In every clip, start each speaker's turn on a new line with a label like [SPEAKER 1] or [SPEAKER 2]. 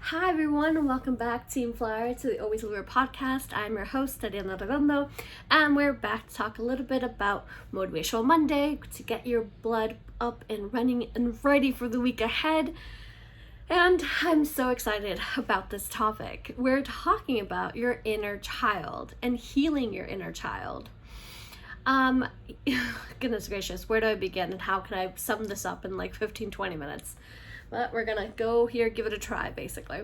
[SPEAKER 1] Hi everyone, and welcome back, Team Flyer, to the Always Liver podcast. I'm your host, Ariana Redondo, and we're back to talk a little bit about Motivational Monday to get your blood up and running and ready for the week ahead. And I'm so excited about this topic. We're talking about your inner child and healing your inner child. Goodness gracious, where do I begin and how can I sum this up in like 15-20 minutes? But we're gonna go here, give it a try, basically.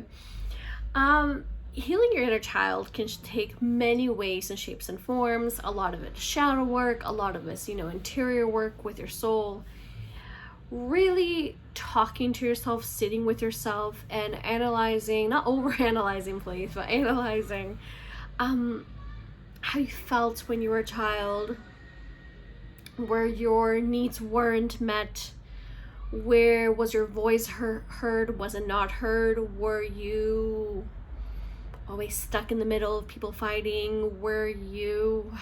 [SPEAKER 1] Healing your inner child can take many ways and shapes and forms. A lot of it is shadow work, a lot of it's, interior work with your soul. Really talking to yourself, sitting with yourself and analyzing, not over-analyzing please, but analyzing how you felt when you were a child, where your needs weren't met. Where was your voice heard? Was it not heard? Were you always stuck in the middle of people fighting? Were you...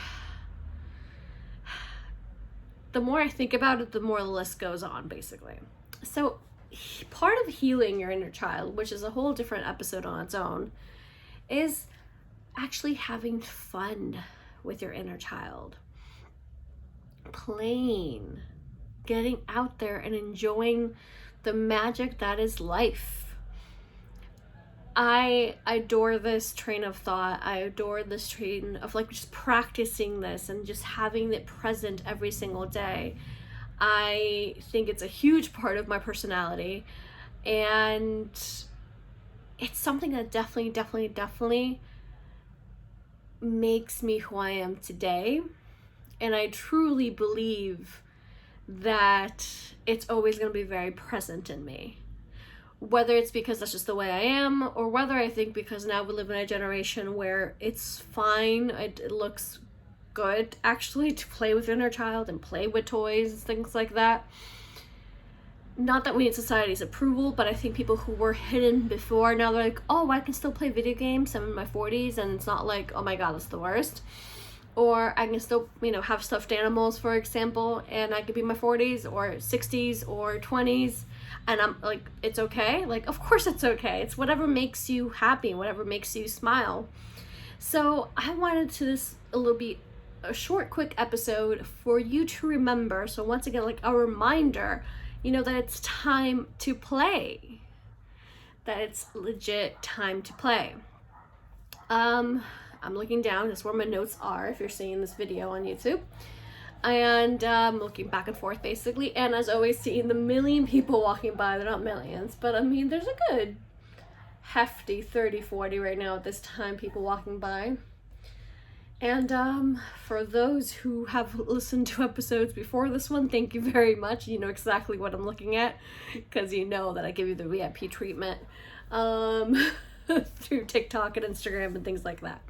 [SPEAKER 1] The more I think about it, the more the list goes on, basically. So part of healing your inner child, which is a whole different episode on its own, is actually having fun with your inner child. Playing. Getting out there and enjoying the magic that is life. I adore this train of thought. I adore this train of just practicing this and just having it present every single day. I think it's a huge part of my personality, and it's something that definitely makes me who I am today. And I truly believe that it's always going to be very present in me. Whether it's because that's just the way I am, or whether I think because now we live in a generation where it's fine, it looks good actually to play with inner child and play with toys and things like that. Not that we need society's approval, but I think people who were hidden before, now they're like, oh, I can still play video games. I'm in my 40s and it's not like, oh my god, that's the worst. Or I can still, have stuffed animals, for example, and I could be in my 40s or 60s or 20s, and I'm like, it's okay. Like, of course it's okay. It's whatever makes you happy, whatever makes you smile. So I wanted to this be a short, quick episode for you to remember. So once again, like a reminder, that it's time to play. That it's legit time to play. I'm looking down, that's where my notes are if you're seeing this video on YouTube. And looking back and forth basically, and as always seeing the million people walking by. They're not millions, but I mean there's a good hefty 30-40 right now at this time, people walking by. And for those who have listened to episodes before this one, thank you very much. You know exactly what I'm looking at, because you know that I give you the VIP treatment through TikTok and Instagram and things like that.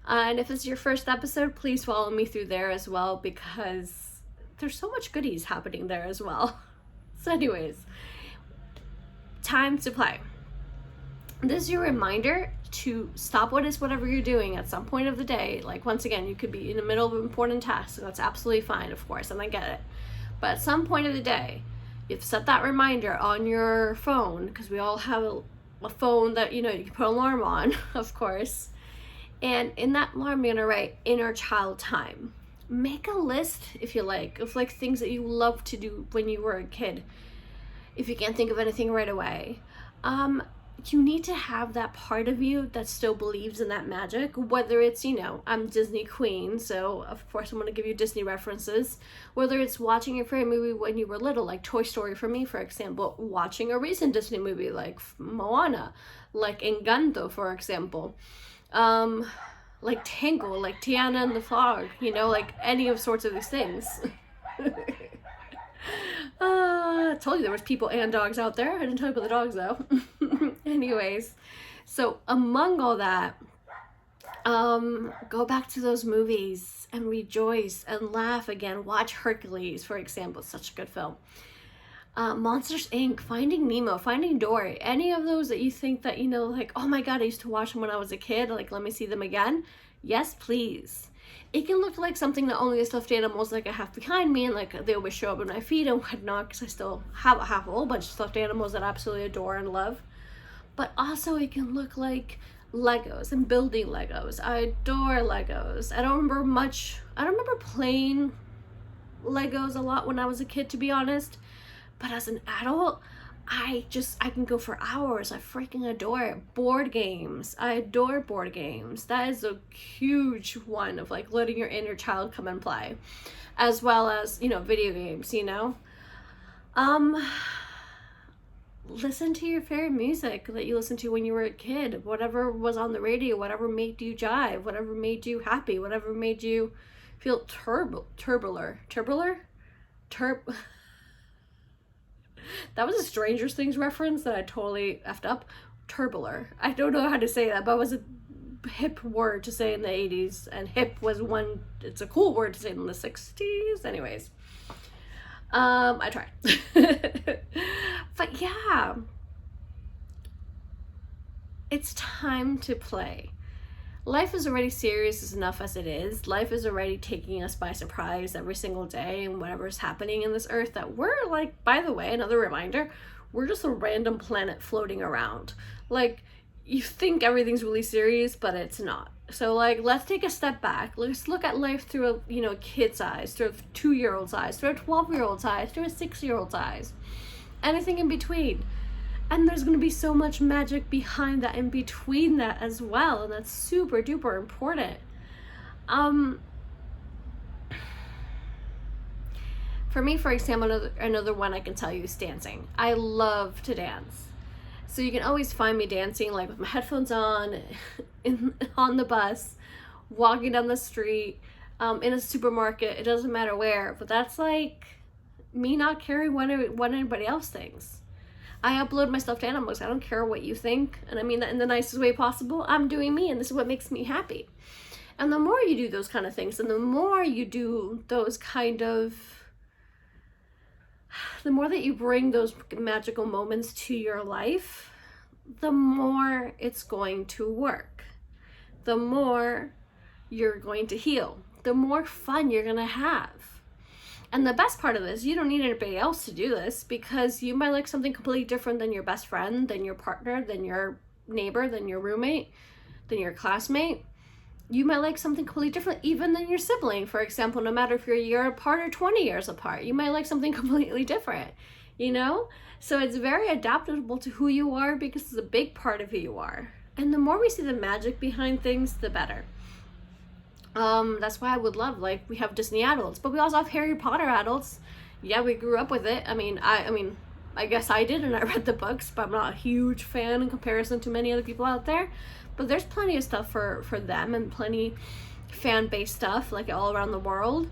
[SPEAKER 1] And if it's your first episode, please follow me through there as well, because there's so much goodies happening there as well. So anyways, time to play. This is your reminder to stop whatever you're doing at some point of the day. Like, once again, you could be in the middle of an important task, so that's absolutely fine, of course, and I get it. But at some point of the day, you've set that reminder on your phone, because we all have a phone that you can put an alarm on, of course. And in that alarm, you're gonna write inner child time. Make a list, if you like, of things that you loved to do when you were a kid. If you can't think of anything right away, you need to have that part of you that still believes in that magic. Whether it's, I'm Disney queen, so of course I'm gonna give you Disney references. Whether it's watching your favorite movie when you were little, like Toy Story for me, for example, watching a recent Disney movie like Moana, like Encanto, for example. Like Tangle, like Tiana and the Frog, like any of sorts of these things. I told you there was people and dogs out there. I didn't tell you about the dogs though. Anyways, so among all that, go back to those movies and rejoice and laugh again. Watch Hercules, for example, such a good film. Monsters Inc., Finding Nemo, Finding Dory, any of those that you think that, like, oh my god, I used to watch them when I was a kid, like, let me see them again. Yes, please. It can look like something that only the stuffed animals like I have behind me, and like they always show up in my feed and whatnot, because I still have a whole bunch of stuffed animals that I absolutely adore and love. but also it can look like Legos and building Legos. I adore Legos. I don't remember playing Legos a lot when I was a kid, to be honest, but as an adult, I can go for hours. I freaking adore it. Board games. I adore board games. That is a huge one of like letting your inner child come and play, as well as, video games, listen to your favorite music that you listened to when you were a kid, whatever was on the radio, whatever made you jive, whatever made you happy, whatever made you feel turbular. That was a Stranger Things reference that I totally effed up. Turbular. I don't know how to say that, but it was a hip word to say in the 80s, and hip was it's a cool word to say in the 60s. Anyways, I tried. But yeah, it's time to play. Life is already serious enough as it is. Life is already taking us by surprise every single day and whatever's happening in this earth, that we're like, by the way, another reminder, we're just a random planet floating around. Like, you think everything's really serious, but it's not. So like, let's take a step back. Let's look at life through a kid's eyes, through a 2-year-old's eyes, through a 12-year-old's eyes, through a 6-year-old's eyes, anything in between. And there's going to be so much magic behind that, in between that as well, and that's super duper important. For me, for example, another one I can tell you is dancing. I love to dance. So you can always find me dancing, like with my headphones on, on the bus, walking down the street, in a supermarket. It doesn't matter where, but that's like me not caring what anybody else thinks. I upload my stuffed animals. I don't care what you think, and I mean that in the nicest way possible. I'm doing me, and this is what makes me happy. And the more you do those kind of things, and the more you do those the more that you bring those magical moments to your life, the more it's going to work. The more you're going to heal. The more fun you're going to have. And the best part of this, you don't need anybody else to do this, because you might like something completely different than your best friend, than your partner, than your neighbor, than your roommate, than your classmate. You might like something completely different even than your sibling, for example, no matter if you're a year apart or 20 years apart. You might like something completely different, So it's very adaptable to who you are, because it's a big part of who you are. And the more we see the magic behind things, the better. That's why I would love, like, we have Disney adults, but we also have Harry Potter adults. Yeah, we grew up with it. I guess I did, and I read the books, but I'm not a huge fan in comparison to many other people out there. But there's plenty of stuff for them, and plenty fan-based stuff, like, all around the world.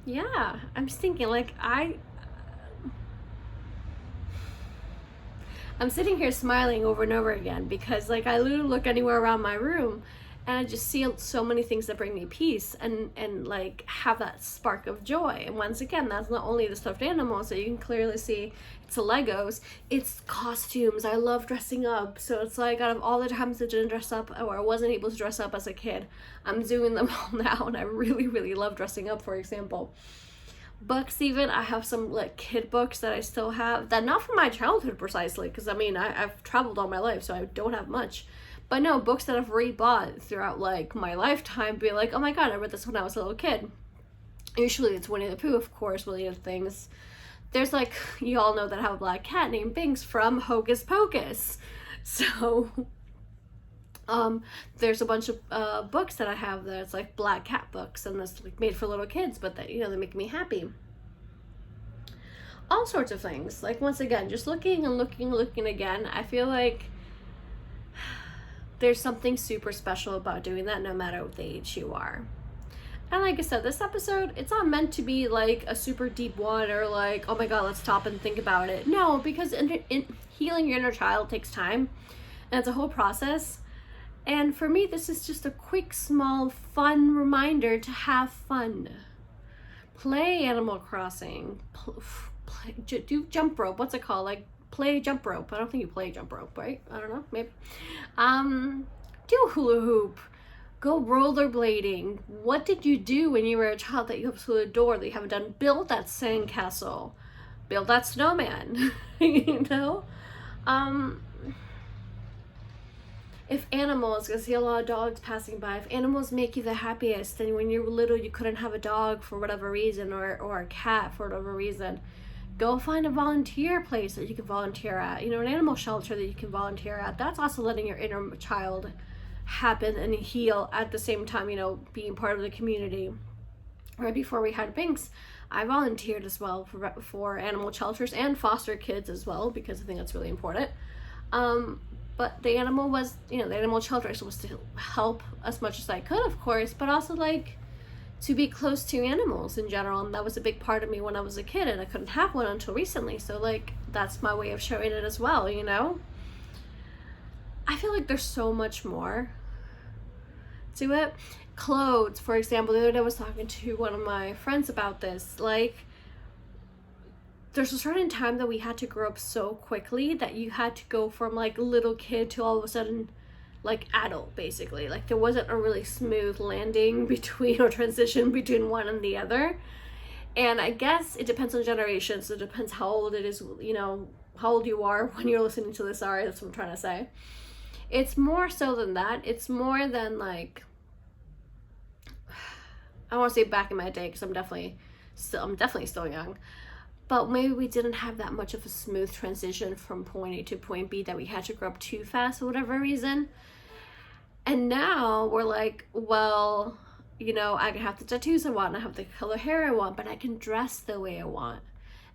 [SPEAKER 1] Yeah, I'm just thinking, like, I'm sitting here smiling over and over again, because like I literally look anywhere around my room and I just see so many things that bring me peace and like have that spark of joy. And once again, that's not only the stuffed animals, so you can clearly see it's the Legos, it's costumes. I love dressing up. So it's like, out of all the times I didn't dress up, or I wasn't able to dress up as a kid, I'm doing them all now, and I really, really love dressing up, for example. Books, even I have some like kid books that I still have, that not from my childhood precisely, because I've traveled all my life, so I don't have much, but no, books that I've rebought throughout like my lifetime, be like, oh my god, I read this when I was a little kid. Usually it's Winnie the Pooh, of course, Winnie the things. There's like, you all know that I have a black cat named Binks from Hocus Pocus, so there's a bunch of books that I have that's like black cat books, and that's like made for little kids, but that, they make me happy. All sorts of things. Like, once again, just looking and looking again, I feel like there's something super special about doing that, no matter what age you are. And like I said, this episode, it's not meant to be like a super deep one, or like, oh my god, let's stop and think about it. No, because in healing your inner child takes time, and it's a whole process. And for me, this is just a quick, small, fun reminder to have fun. Play Animal Crossing. Do jump rope. What's it called? Like, play jump rope. I don't think you play jump rope, right? I don't know. Maybe. Do hula hoop. Go rollerblading. What did you do when you were a child that you absolutely adored that you haven't done? Build that sandcastle. build that snowman. You know, if animals, because I see a lot of dogs passing by, if animals make you the happiest, and when you were little you couldn't have a dog for whatever reason, or a cat for whatever reason, go find a volunteer place that you can volunteer at, you know, an animal shelter that you can volunteer at. That's also letting your inner child happen and heal at the same time, you know, being part of the community. Right before we had Binks, I volunteered as well for animal shelters and foster kids as well, because I think that's really important. But the animal was, you know, the animal shelter was to help as much as I could, of course, but also like to be close to animals in general. And that was a big part of me when I was a kid, and I couldn't have one until recently. So like, that's my way of showing it as well, you know? I feel like there's so much more to it. Clothes, for example, the other day I was talking to one of my friends about this. Like, there's a certain time that we had to grow up so quickly that you had to go from like little kid to all of a sudden like adult, basically. Like, there wasn't a really smooth landing between, or transition between one and the other. And I guess it depends on generation, so it depends how old it is, you know, how old you are when you're listening to this. Sorry, that's what I'm trying to say. It's more so than that. It's more than like, I want to say back in my day, because I'm definitely still young. But maybe we didn't have that much of a smooth transition from point A to point B, that we had to grow up too fast for whatever reason. And now we're like, well, you know, I can have the tattoos I want, and I have the color hair I want, but I can dress the way I want.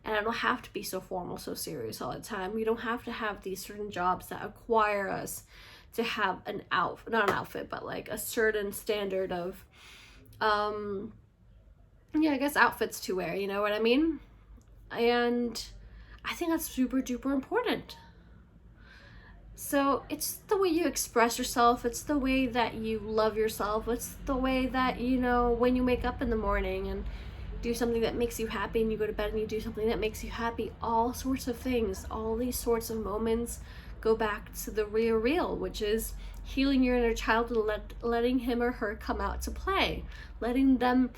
[SPEAKER 1] And I don't have to be so formal, so serious all the time. We don't have to have these certain jobs that acquire us to have an outfit, not an outfit, but like a certain standard of, yeah, I guess outfits to wear, you know what I mean? And I think that's super duper important. So it's the way you express yourself. It's the way that you love yourself. It's the way that, you know, when you wake up in the morning and do something that makes you happy, and you go to bed and you do something that makes you happy, all sorts of things, all these sorts of moments go back to the real, which is healing your inner child and letting him or her come out to play, letting them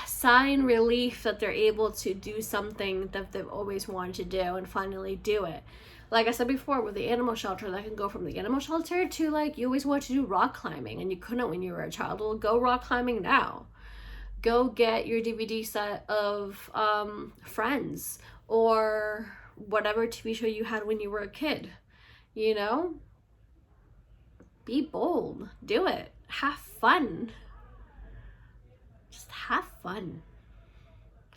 [SPEAKER 1] sign relief that they're able to do something that they've always wanted to do and finally do it. Like I said before, with the animal shelter, that can go from the animal shelter to like, you always wanted to do rock climbing and you couldn't when you were a child. Well, go rock climbing now. Go get your DVD set of Friends, or whatever TV show you had when you were a kid. You know? Be bold. Do it. Have fun. Just have fun.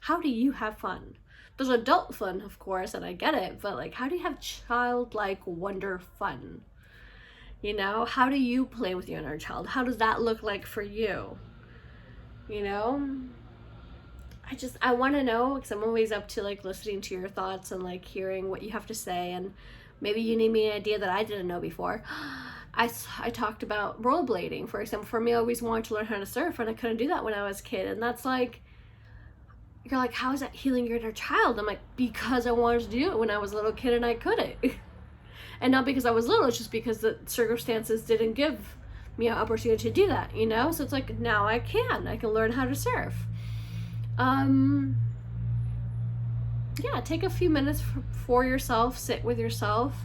[SPEAKER 1] How do you have fun? There's adult fun, of course, and I get it, but like, how do you have childlike wonder fun? You know, how do you play with your inner child? How does that look like for you? You know, I want to know, because I'm always up to like listening to your thoughts and like hearing what you have to say, and maybe you need me an idea that I didn't know before. I talked about rollerblading, for example. For me, I always wanted to learn how to surf, and I couldn't do that when I was a kid. And that's like, you're like, how is that healing your inner child? I'm like, because I wanted to do it when I was a little kid and I couldn't. And not because I was little, it's just because the circumstances didn't give me an opportunity to do that, you know? So it's like, now I can learn how to surf. Yeah, take a few minutes for yourself, sit with yourself,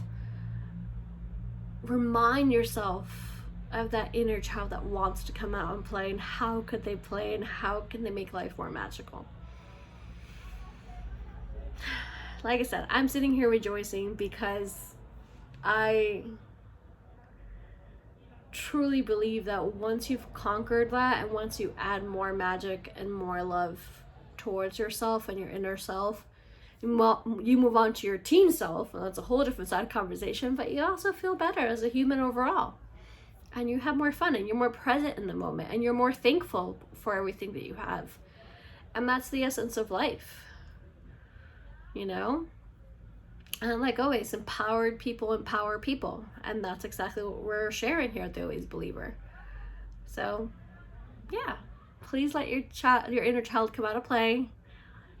[SPEAKER 1] remind yourself of that inner child that wants to come out and play, and how could they play, and how can they make life more magical. Like I said, I'm sitting here rejoicing because I truly believe that once you've conquered that, and once you add more magic and more love towards yourself and your inner self, you move on to your teen self, and that's a whole different side conversation, but you also feel better as a human overall. And you have more fun, and you're more present in the moment, and you're more thankful for everything that you have. And that's the essence of life. You know? And like always, empowered people empower people. And that's exactly what we're sharing here at The Always Believer. So, yeah. Please let your inner child come out of play.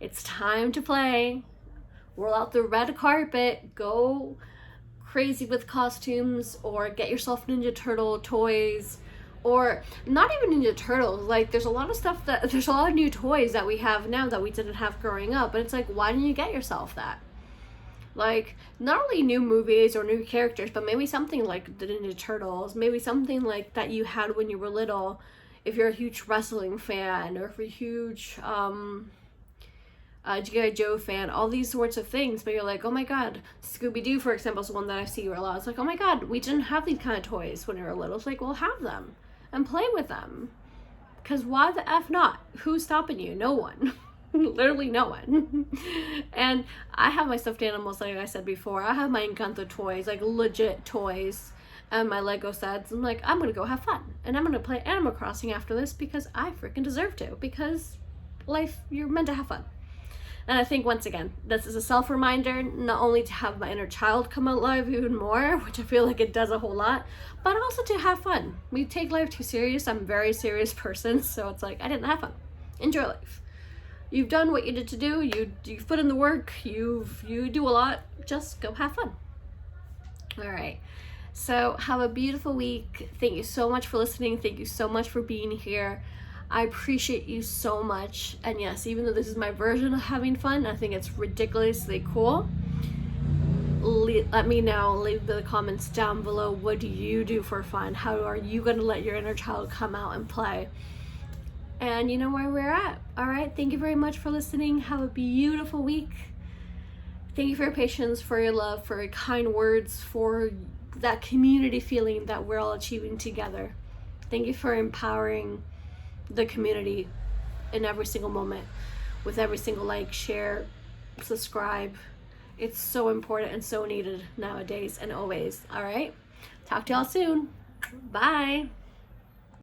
[SPEAKER 1] It's time to play. Roll out the red carpet. Go crazy with costumes, or get yourself Ninja Turtle toys, Or not even Ninja Turtles, like there's a lot of new toys that we have now that we didn't have growing up, and it's like, why didn't you get yourself that? Like, not only new movies or new characters, but maybe something like the Ninja Turtles, maybe something like that you had when you were little, if you're a huge wrestling fan, or if you're a huge G.I. Joe fan, all these sorts of things. But you're like, oh my god, Scooby-Doo, for example, is one that I see a lot. It's like, oh my god, we didn't have these kind of toys when we were little. It's like, well, have them and play with them, because why the F not? Who's stopping you? No one. Literally no one. And I have my stuffed animals, like I said before. I have my Encanto toys, like legit toys, and my Lego sets. I'm like, I'm gonna go have fun, and I'm gonna play Animal Crossing after this, because I freaking deserve to, because life, you're meant to have fun. And I think, once again, this is a self-reminder, not only to have my inner child come alive even more, which I feel like it does a whole lot, but also to have fun. We take life too serious. I'm a very serious person, so it's like, I didn't have fun. Enjoy life. You've done what you did to do. You've put in the work. You do a lot. Just go have fun. All right. So have a beautiful week. Thank you so much for listening. Thank you so much for being here. I appreciate you so much. And yes, even though this is my version of having fun, I think it's ridiculously cool. Let me know, leave the comments down below. What do you do for fun? How are you going to let your inner child come out and play? And you know where we're at. All right. Thank you very much for listening. Have a beautiful week. Thank you for your patience, for your love, for your kind words, for that community feeling that we're all achieving together. Thank you for empowering the community in every single moment, with every single like, share, subscribe. It's so important and so needed nowadays and always. All right. Talk to y'all soon. Bye.